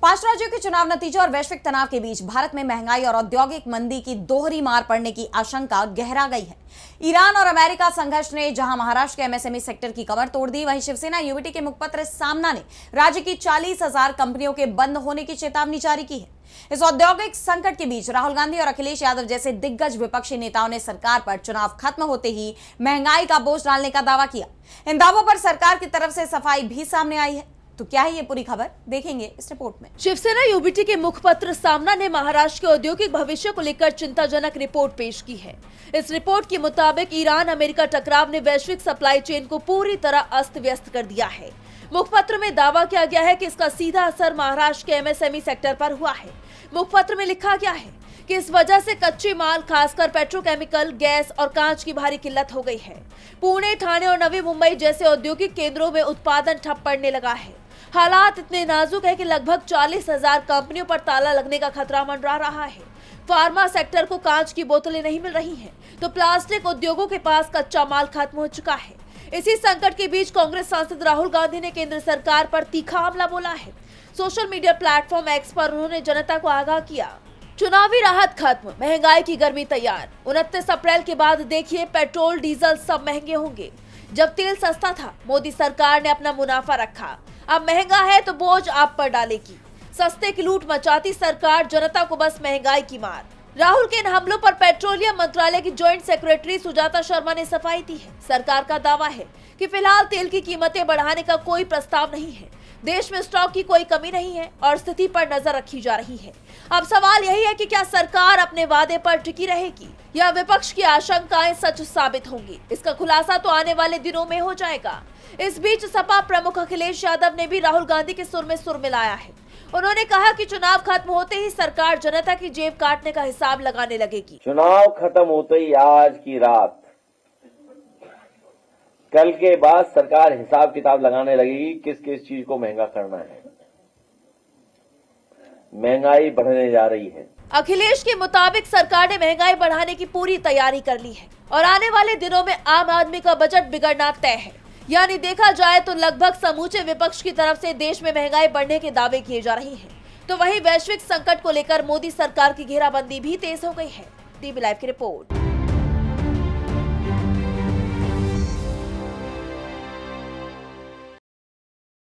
5 राज्यों के चुनाव नतीजों और वैश्विक तनाव के बीच भारत में महंगाई और औद्योगिक मंदी की दोहरी मार पड़ने की आशंका गहरा गई है। ईरान और अमेरिका संघर्ष ने जहां महाराष्ट्र के एमएसएमई सेक्टर की कमर तोड़ दी, वहीं शिवसेना यूबीटी के मुखपत्र सामना ने राज्य की 40,000 कंपनियों के बंद होने की चेतावनी जारी की है। इस औद्योगिक संकट के बीच राहुल गांधी और अखिलेश यादव जैसे दिग्गज विपक्षी नेताओं ने सरकार पर चुनाव खत्म होते ही महंगाई का बोझ डालने का दावा किया। इन दावों पर सरकार की तरफ से सफाई भी सामने आई है। तो क्या है ये पूरी खबर, देखेंगे इस रिपोर्ट में। शिवसेना यूबीटी के मुखपत्र सामना ने महाराष्ट्र के औद्योगिक भविष्य को लेकर चिंताजनक रिपोर्ट पेश की है। इस रिपोर्ट के मुताबिक ईरान अमेरिका टकराव ने वैश्विक सप्लाई चेन को पूरी तरह अस्त व्यस्त कर दिया है। मुखपत्र में दावा किया गया है कि इसका सीधा असर महाराष्ट्र के एमएसएमई सेक्टर पर हुआ है। मुखपत्र में लिखा गया है कि इस वजह से कच्चे माल, खासकर पेट्रोकेमिकल, गैस और कांच की भारी किल्लत हो गई है। पुणे, ठाणे और नवी मुंबई जैसे औद्योगिक केंद्रों में उत्पादन ठप पड़ने लगा है। हालात इतने नाजुक है कि लगभग 40,000 कंपनियों पर ताला लगने का खतरा मंडरा रहा है। फार्मा सेक्टर को कांच की बोतलें नहीं मिल रही हैं, तो प्लास्टिक उद्योगों के पास कच्चा माल खत्म हो चुका है। इसी संकट के बीच कांग्रेस सांसद राहुल गांधी ने केंद्र सरकार पर तीखा हमला बोला है। सोशल मीडिया प्लेटफॉर्म एक्स पर उन्होंने जनता को आगाह किया, चुनावी राहत खत्म, महंगाई की गर्मी तैयार। 29 अप्रैल के बाद देखिए पेट्रोल डीजल सब महंगे होंगे। जब तेल सस्ता था, मोदी सरकार ने अपना मुनाफा रखा। अब महंगा है तो बोझ आप पर डालेगी। सस्ते की लूट मचाती सरकार, जनता को बस महंगाई की मार। राहुल के इन हमलों पर पेट्रोलियम मंत्रालय की जॉइंट सेक्रेटरी सुजाता शर्मा ने सफाई दी है। सरकार का दावा है कि फिलहाल तेल की कीमतें बढ़ाने का कोई प्रस्ताव नहीं है। देश में स्टॉक की कोई कमी नहीं है और स्थिति पर नजर रखी जा रही है। अब सवाल यही है कि क्या सरकार अपने वादे पर टिकी रहेगी या विपक्ष की आशंकाएं सच साबित होंगी। इसका खुलासा तो आने वाले दिनों में हो जाएगा। इस बीच सपा प्रमुख अखिलेश यादव ने भी राहुल गांधी के सुर में सुर मिलाया है। उन्होंने कहा कि चुनाव खत्म होते ही सरकार जनता की जेब काटने का हिसाब लगाने लगेगी। चुनाव खत्म होते ही आज की रात, कल के बाद सरकार हिसाब किताब लगाने लगेगी किस किस चीज को महंगा करना है। महंगाई बढ़ने जा रही है। अखिलेश के मुताबिक सरकार ने महंगाई बढ़ाने की पूरी तैयारी कर ली है और आने वाले दिनों में आम आदमी का बजट बिगड़ना तय है। यानी देखा जाए तो लगभग समूचे विपक्ष की तरफ से देश में महंगाई बढ़ने के दावे किए जा रहे हैं। तो वहीं वैश्विक संकट को लेकर मोदी सरकार की घेराबंदी भी तेज हो गई है। टीवी लाइव की रिपोर्ट।